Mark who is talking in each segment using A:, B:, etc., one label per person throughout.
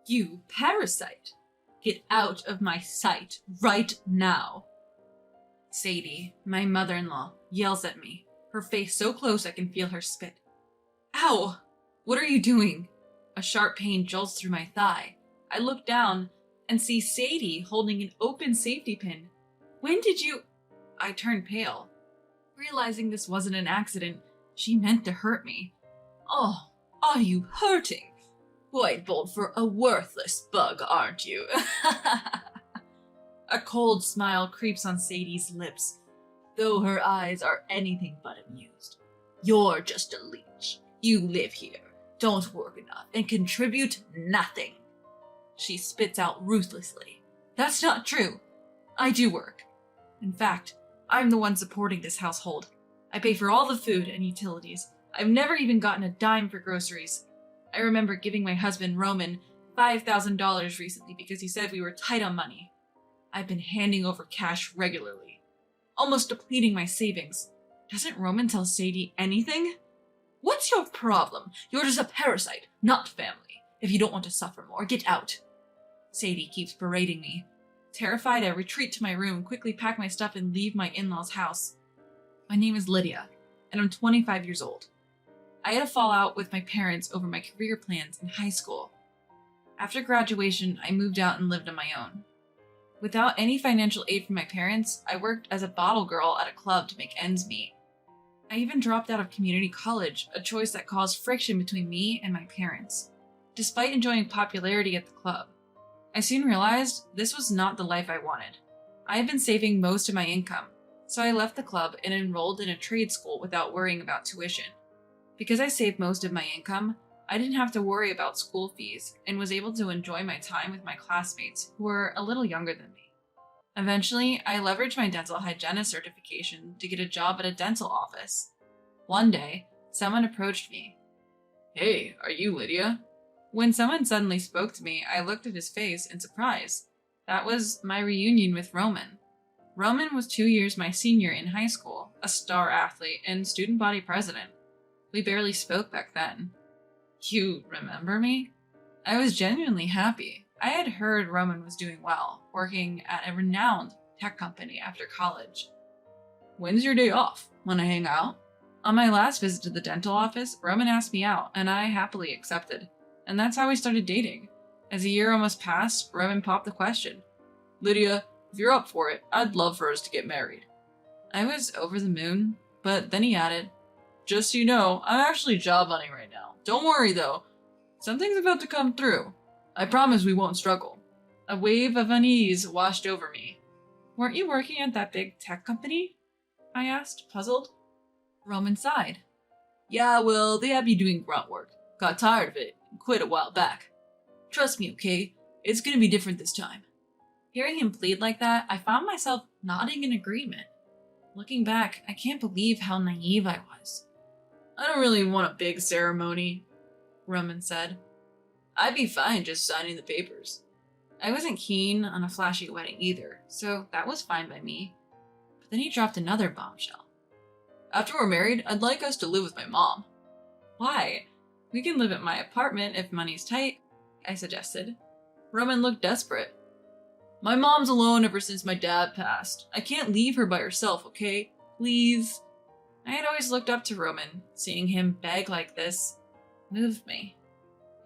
A: You parasite! Get out of my sight right now! Sadie, my mother-in-law, yells at me, her face so close I can feel her spit. Ow! What are you doing? A sharp pain jolts through my thigh. I look down and see Sadie holding an open safety pin. When did you... I turn pale. Realizing this wasn't an accident, she meant to hurt me. Oh, are you hurting? Quite bold for a worthless bug, aren't you? A cold smile creeps on Sadie's lips, though her eyes are anything but amused. You're just a leech. You live here, don't work enough, and contribute nothing. She spits out ruthlessly. That's not true. I do work. In fact, I'm the one supporting this household. I pay for all the food and utilities. I've never even gotten a dime for groceries. I remember giving my husband, Roman, $5,000 recently because he said we were tight on money. I've been handing over cash regularly, almost depleting my savings. Doesn't Roman tell Sadie anything? What's your problem? You're just a parasite, not family. If you don't want to suffer more, get out. Sadie keeps berating me. Terrified, I retreat to my room, quickly pack my stuff, and leave my in-laws' house. My name is Lydia, and I'm 25 years old. I had a fallout with my parents over my career plans in high school. After graduation, I moved out and lived on my own. Without any financial aid from my parents, I worked as a bottle girl at a club to make ends meet. I even dropped out of community college, a choice that caused friction between me and my parents. Despite enjoying popularity at the club, I soon realized this was not the life I wanted. I had been saving most of my income, so I left the club and enrolled in a trade school without worrying about tuition. Because I saved most of my income, I didn't have to worry about school fees and was able to enjoy my time with my classmates who were a little younger than me. Eventually, I leveraged my dental hygienist certification to get a job at a dental office. One day, someone approached me. Hey, are you Lydia? When someone suddenly spoke to me, I looked at his face in surprise. That was my reunion with Roman. Roman was 2 years my senior in high school, a star athlete and student body president. We barely spoke back then. You remember me? I was genuinely happy. I had heard Roman was doing well, working at a renowned tech company after college. When's your day off? Wanna hang out? On my last visit to the dental office, Roman asked me out, and I happily accepted. And that's how we started dating. As a year almost passed, Roman popped the question. Lydia, if you're up for it, I'd love for us to get married. I was over the moon, but then he added, just so you know, I'm actually job hunting right now. Don't worry though, something's about to come through. I promise we won't struggle. A wave of unease washed over me. Weren't you working at that big tech company? I asked, puzzled. Roman sighed. Yeah, well, they had me doing grunt work. Got tired of it and quit a while back. Trust me, okay? It's gonna be different this time. Hearing him plead like that, I found myself nodding in agreement. Looking back, I can't believe how naive I was. I don't really want a big ceremony, Roman said. I'd be fine just signing the papers. I wasn't keen on a flashy wedding either, so that was fine by me. But then he dropped another bombshell. After we're married, I'd like us to live with my mom. Why? We can live at my apartment if money's tight, I suggested. Roman looked desperate. My mom's alone ever since my dad passed. I can't leave her by herself, okay? Please. I had always looked up to Roman. Seeing him beg like this moved me.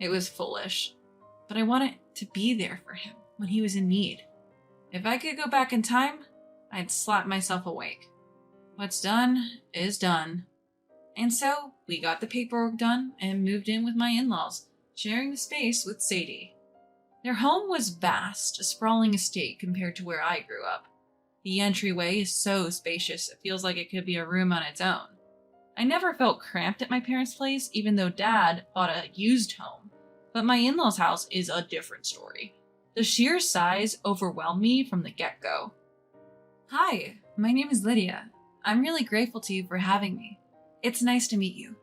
A: It was foolish, but I wanted to be there for him when he was in need. If I could go back in time, I'd slap myself awake. What's done is done. And so, we got the paperwork done and moved in with my in-laws, sharing the space with Sadie. Their home was vast, a sprawling estate compared to where I grew up. The entryway is so spacious, it feels like it could be a room on its own. I never felt cramped at my parents' place, even though Dad bought a used home. But my in-laws' house is a different story. The sheer size overwhelmed me from the get-go. Hi, my name is Lydia. I'm really grateful to you for having me. It's nice to meet you.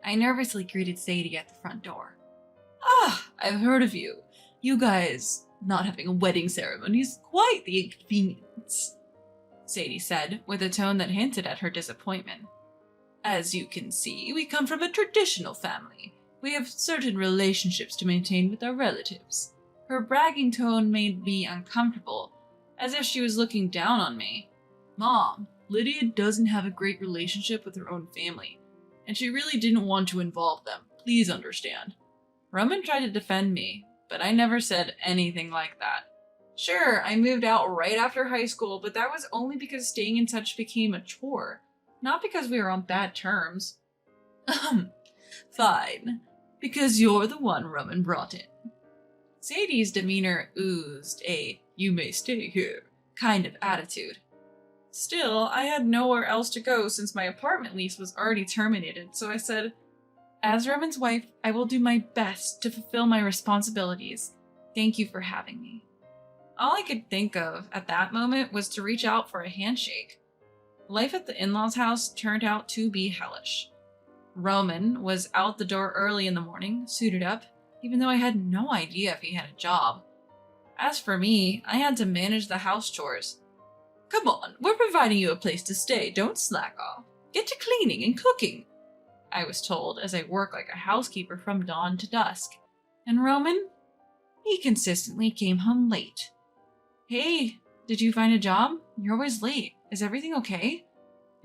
A: I nervously greeted Sadie at the front door. Ah, I've heard of you. You guys not having a wedding ceremony is quite the inconvenience, Sadie said, with a tone that hinted at her disappointment. As you can see, we come from a traditional family. We have certain relationships to maintain with our relatives. Her bragging tone made me uncomfortable, as if she was looking down on me. Mom, Lydia doesn't have a great relationship with her own family, and she really didn't want to involve them. Please understand. Roman tried to defend me, but I never said anything like that. Sure, I moved out right after high school, but that was only because staying in touch became a chore, not because we were on bad terms. Fine, because you're the one Roman brought in. Sadie's demeanor oozed a "you may stay here" kind of attitude. Still, I had nowhere else to go since my apartment lease was already terminated, so I said, "As Roman's wife, I will do my best to fulfill my responsibilities. Thank you for having me." All I could think of at that moment was to reach out for a handshake. Life at the in-laws' house turned out to be hellish. Roman was out the door early in the morning, suited up, even though I had no idea if he had a job. As for me, I had to manage the house chores. "Come on, we're providing you a place to stay, don't slack off. Get to cleaning and cooking," I was told as I worked like a housekeeper from dawn to dusk. And Roman? He consistently came home late. "Hey, did you find a job? You're always late. Is everything okay?"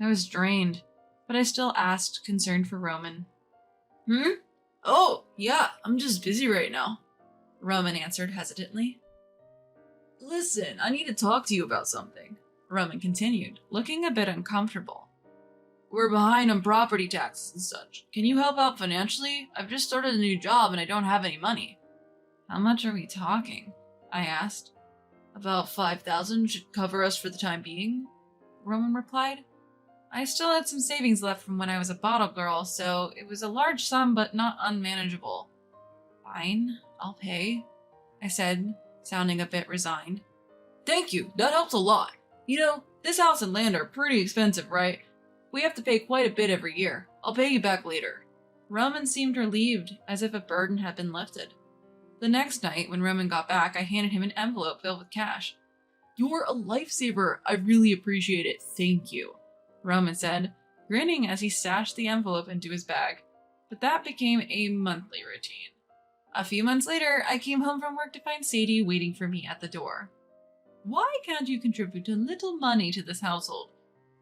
A: I was drained, but I still asked, concerned for Roman. "Oh, yeah, I'm just busy right now," Roman answered hesitantly. "Listen, I need to talk to you about something," Roman continued, looking a bit uncomfortable. "We're behind on property taxes and such. Can you help out financially? I've just started a new job and I don't have any money." "How much are we talking?" I asked. "About 5,000 should cover us for the time being," Roman replied. I still had some savings left from when I was a bottle girl, so it was a large sum but not unmanageable. "Fine, I'll pay," I said, sounding a bit resigned. "Thank you, that helps a lot. You know, this house and land are pretty expensive, right? We have to pay quite a bit every year. I'll pay you back later." Roman seemed relieved, as if a burden had been lifted. The next night, when Roman got back, I handed him an envelope filled with cash. "You're a lifesaver. I really appreciate it. Thank you," Roman said, grinning as he stashed the envelope into his bag. But that became a monthly routine. A few months later, I came home from work to find Sadie waiting for me at the door. "Why can't you contribute a little money to this household?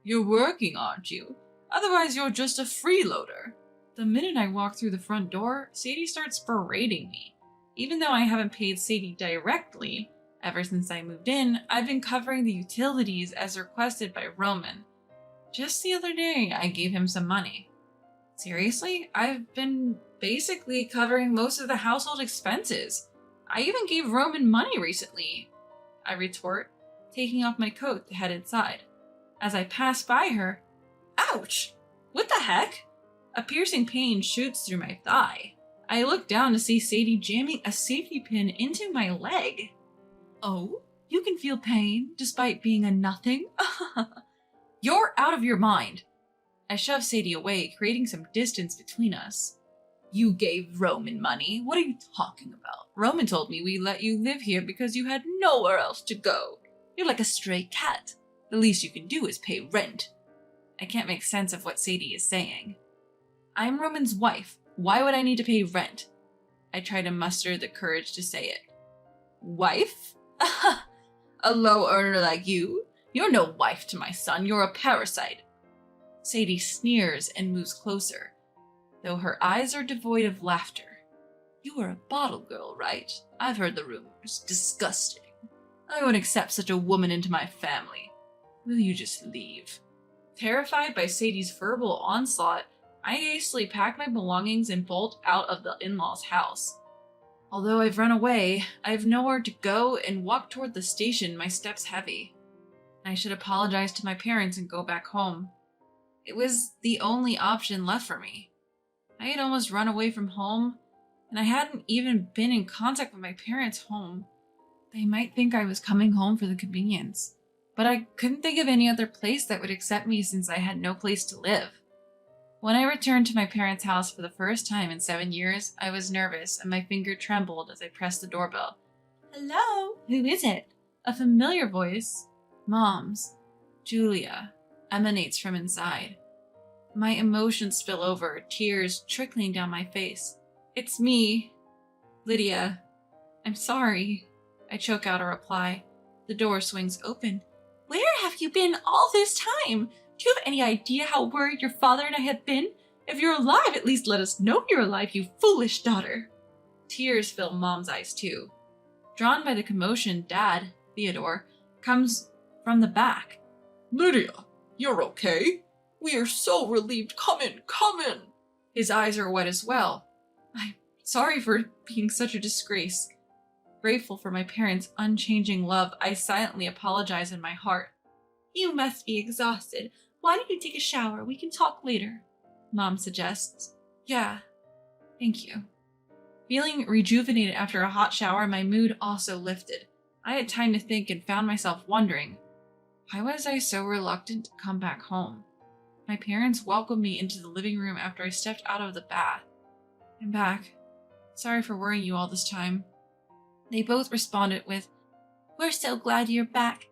A: You're working, aren't you? Otherwise you're just a freeloader." The minute I walked through the front door, Sadie starts berating me. Even though I haven't paid Sadie directly, ever since I moved in, I've been covering the utilities as requested by Roman. Just the other day, I gave him some money. Seriously? I've been basically covering most of the household expenses. I even gave Roman money recently, I retort, taking off my coat to head inside. As I pass by her, ouch! What the heck? A piercing pain shoots through my thigh. I look down to see Sadie jamming a safety pin into my leg. "Oh, you can feel pain despite being a nothing?" "You're out of your mind." I shoved Sadie away, creating some distance between us. "You gave Roman money? What are you talking about? Roman told me we let you live here because you had nowhere else to go. You're like a stray cat. The least you can do is pay rent." I can't make sense of what Sadie is saying. "I'm Roman's wife. Why would I need to pay rent?" I try to muster the courage to say it. "Wife? A low earner like you? You're no wife to my son. You're a parasite." Sadie sneers and moves closer, though her eyes are devoid of laughter. "You are a bottle girl, right? I've heard the rumors. Disgusting. I won't accept such a woman into my family. Will you just leave?" Terrified by Sadie's verbal onslaught, I hastily pack my belongings and bolt out of the in-laws' house. Although I've run away, I have nowhere to go and walk toward the station, my steps heavy. I should apologize to my parents and go back home. It was the only option left for me. I had almost run away from home, and I hadn't even been in contact with my parents' home. They might think I was coming home for the convenience, but I couldn't think of any other place that would accept me since I had no place to live. When I returned to my parents' house for the first time in 7 years, I was nervous and my finger trembled as I pressed the doorbell. "Hello? Who is it?" A familiar voice, Mom's, Julia, emanates from inside. My emotions spill over, tears trickling down my face. "It's me, Lydia." I'm sorry. I choke out a reply. The door swings open. Where have you been all this time? Do you have any idea how worried your father and I have been? If you're alive, at least let us know you're alive, you foolish daughter. Tears fill Mom's eyes too. Drawn by the commotion, Dad, Theodore, comes from the back.
B: Lydia, you're okay? We are so relieved. Come in, come in.
A: His eyes are wet as well. I'm sorry for being such a disgrace. Grateful for my parents' unchanging love, I silently apologize in my heart. You must be exhausted. Why don't you take a shower? We can talk later, Mom suggests. Yeah, thank you. Feeling rejuvenated after a hot shower, my mood also lifted. I had time to think and found myself wondering, why was I so reluctant to come back home? My parents welcomed me into the living room after I stepped out of the bath. I'm back. Sorry for worrying you all this time. They both responded with, We're so glad you're back,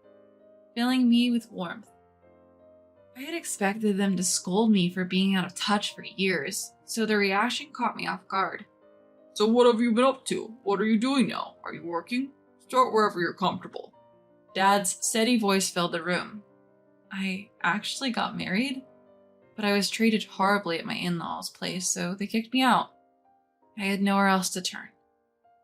A: filling me with warmth. I had expected them to scold me for being out of touch for years, so the reaction caught me off guard.
B: So what have you been up to? What are you doing now? Are you working? Start wherever you're comfortable.
A: Dad's steady voice filled the room. I actually got married, but I was treated horribly at my in-laws' place, so they kicked me out. I had nowhere else to turn.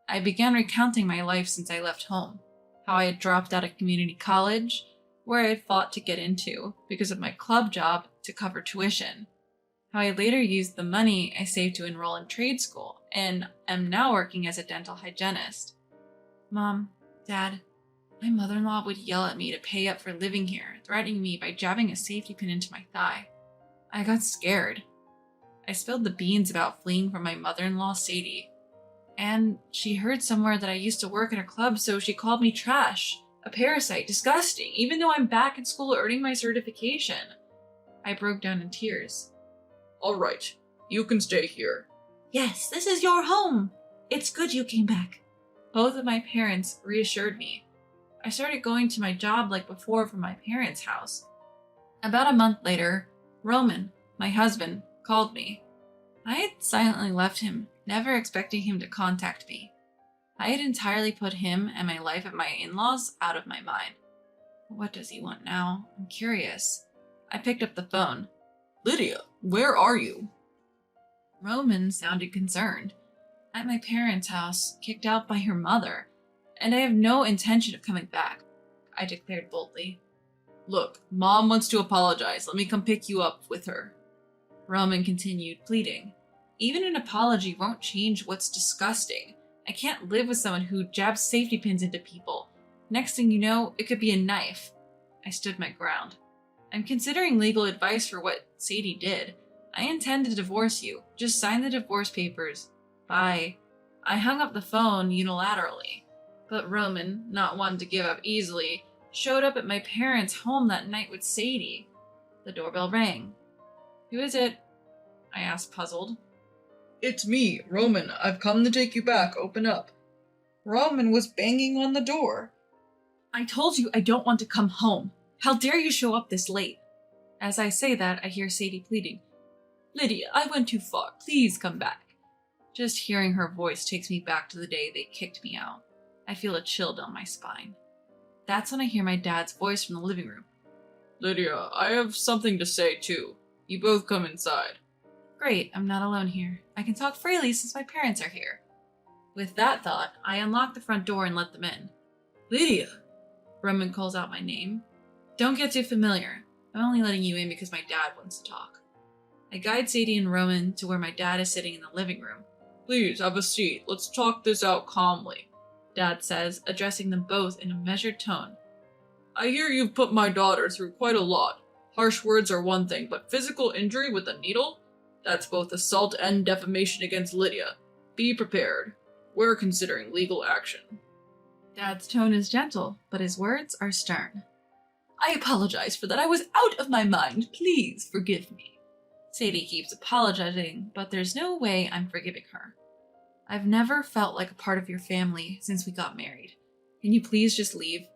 A: I began recounting my life since I left home, how I had dropped out of community college, where I had fought to get into because of my club job to cover tuition, how I later used the money I saved to enroll in trade school, and am now working as a dental hygienist. Mom, Dad, my mother-in-law would yell at me to pay up for living here, threatening me by jabbing a safety pin into my thigh. I got scared. I spilled the beans about fleeing from my mother-in-law, Sadie. And she heard somewhere that I used to work at a club, so she called me trash, a parasite, disgusting, even though I'm back in school earning my certification. I broke down in tears.
B: All right, you can stay here.
A: Yes, this is your home. It's good you came back. Both of my parents reassured me. I started going to my job like before from my parents' house. About a month later, Roman, my husband, called me. I had silently left him, never expecting him to contact me. I had entirely put him and my life at my in-laws out of my mind. What does he want now? I'm curious. I picked up the phone.
B: Lydia, where are you?
A: Roman sounded concerned. At my parents' house, kicked out by her mother, and I have no intention of coming back, I declared boldly.
B: Look, Mom wants to apologize. Let me come pick you up with her.
A: Roman continued, pleading. Even an apology won't change what's disgusting. I can't live with someone who jabs safety pins into people. Next thing you know, it could be a knife. I stood my ground. I'm considering legal advice for what Sadie did. I intend to divorce you. Just sign the divorce papers. Bye. I hung up the phone unilaterally. But Roman, not one to give up easily, showed up at my parents' home that night with Sadie. The doorbell rang. Who is it? I asked, puzzled.
B: It's me, Roman. I've come to take you back. Open up. Roman was banging on the door.
A: I told you I don't want to come home. How dare you show up this late? As I say that, I hear Sadie pleading. Lydia, I went too far. Please come back. Just hearing her voice takes me back to the day they kicked me out. I feel a chill down my spine. That's when I hear my dad's voice from the living room.
B: Lydia, I have something to say too. You both come inside.
A: Great, I'm not alone here. I can talk freely since my parents are here. With that thought, I unlock the front door and let them in. Lydia! Roman calls out my name. Don't get too familiar. I'm only letting you in because my dad wants to talk. I guide Sadie and Roman to where my dad is sitting in the living room.
B: Please, have a seat. Let's talk this out calmly,
A: Dad says, addressing them both in a measured tone.
B: I hear you've put my daughter through quite a lot. Harsh words are one thing, but physical injury with a needle? That's both assault and defamation against Lydia. Be prepared. We're considering legal action.
A: Dad's tone is gentle, but his words are stern. I apologize for that. I was out of my mind. Please forgive me. Sadie keeps apologizing, but there's no way I'm forgiving her. I've never felt like a part of your family since we got married. Can you please just leave?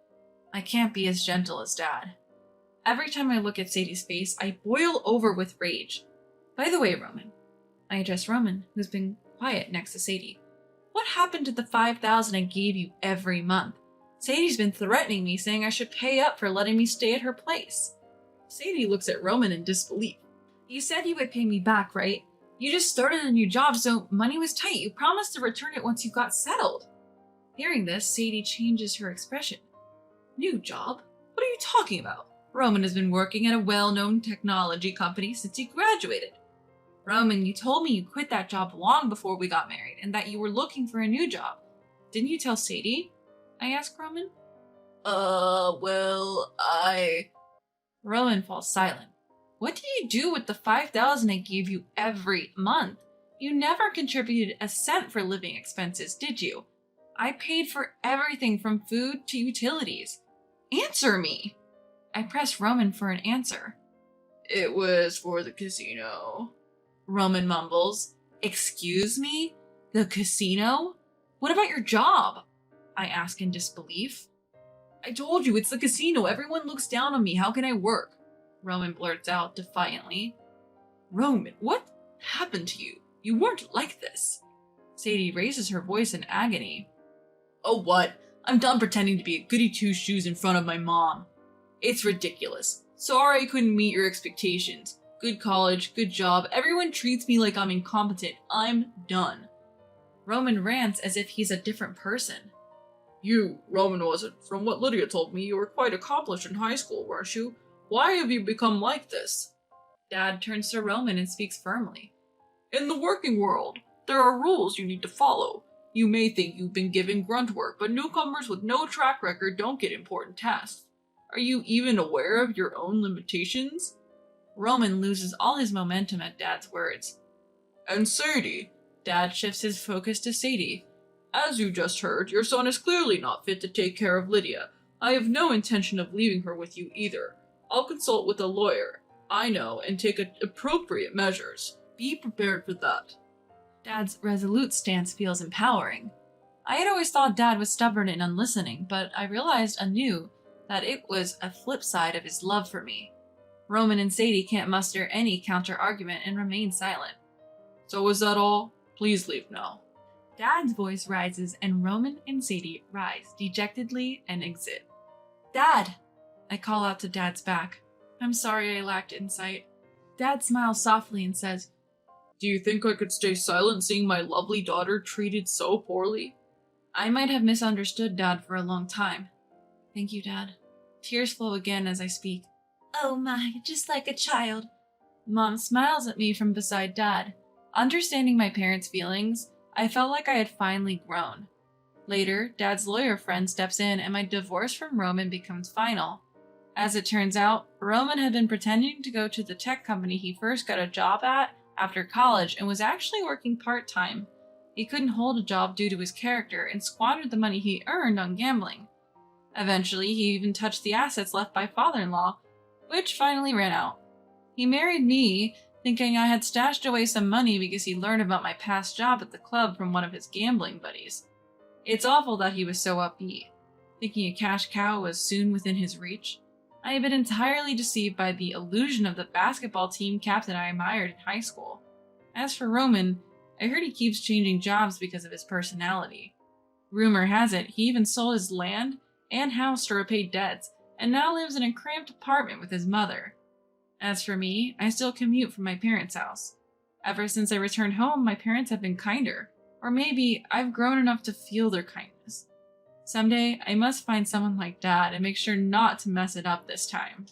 A: I can't be as gentle as Dad. Every time I look at Sadie's face, I boil over with rage. By the way, Roman, I address Roman, who's been quiet next to Sadie. What happened to the 5,000 I gave you every month? Sadie's been threatening me, saying I should pay up for letting me stay at her place.
B: Sadie looks at Roman in disbelief.
A: You said you would pay me back, right? You just started a new job, so money was tight. You promised to return it once you got settled. Hearing this, Sadie changes her expression. New job? What are you talking about? Roman has been working at a well-known technology company since he graduated. Roman, you told me you quit that job long before we got married and that you were looking for a new job. Didn't you tell Sadie? I asked Roman. Roman falls silent. What did you do with the 5,000 I gave you every month? You never contributed a cent for living expenses, did you? I paid for everything from food to utilities. Answer me! I pressed Roman for an answer.
B: It was for the casino.
A: Roman mumbles. Excuse me? The casino? What about your job? I ask in disbelief. I told you, it's the casino. Everyone looks down on me. How can I work? Roman blurts out defiantly. Roman, what happened to you? You weren't like this. Sadie raises her voice in agony. Oh, what? I'm done pretending to be a goody two-shoes in front of my mom. It's ridiculous. Sorry I couldn't meet your expectations. Good college, good job. Everyone treats me like I'm incompetent. I'm done. Roman rants as if he's a different person.
B: You, Roman wasn't. From what Lydia told me, you were quite accomplished in high school, weren't you? Why have you become like this?
A: Dad turns to Roman and speaks firmly.
B: In the working world, there are rules you need to follow. You may think you've been given grunt work, but newcomers with no track record don't get important tasks. Are you even aware of your own limitations?
A: Roman loses all his momentum at Dad's words.
B: And Sadie,
A: Dad shifts his focus to Sadie.
B: As you just heard, your son is clearly not fit to take care of Lydia. I have no intention of leaving her with you either. I'll consult with a lawyer I know and take appropriate measures. Be prepared for that.
A: Dad's resolute stance feels empowering. I had always thought Dad was stubborn and unlistening, but I realized anew that it was a flip side of his love for me. Roman and Sadie can't muster any counter-argument and remain silent.
B: So is that all? Please leave now.
A: Dad's voice rises and Roman and Sadie rise dejectedly and exit. Dad! I call out to Dad's back. I'm sorry I lacked insight. Dad smiles softly and says,
B: Do you think I could stay silent seeing my lovely daughter treated so poorly?
A: I might have misunderstood Dad for a long time. Thank you, Dad. Tears flow again as I speak. Oh my, just like a child. Mom smiles at me from beside Dad. Understanding my parents' feelings, I felt like I had finally grown. Later, Dad's lawyer friend steps in and my divorce from Roman becomes final. As it turns out, Roman had been pretending to go to the tech company he first got a job at after college and was actually working part-time. He couldn't hold a job due to his character and squandered the money he earned on gambling. Eventually, he even touched the assets left by father-in-law, which finally ran out. He married me, thinking I had stashed away some money because he learned about my past job at the club from one of his gambling buddies. It's awful that he was so upbeat, thinking a cash cow was soon within his reach. I had been entirely deceived by the illusion of the basketball team captain I admired in high school. As for Roman, I heard he keeps changing jobs because of his personality. Rumor has it he even sold his land and house to repay debts, and now lives in a cramped apartment with his mother. As for me, I still commute from my parents' house. Ever since I returned home, my parents have been kinder, or maybe I've grown enough to feel their kindness. Someday, I must find someone like Dad and make sure not to mess it up this time.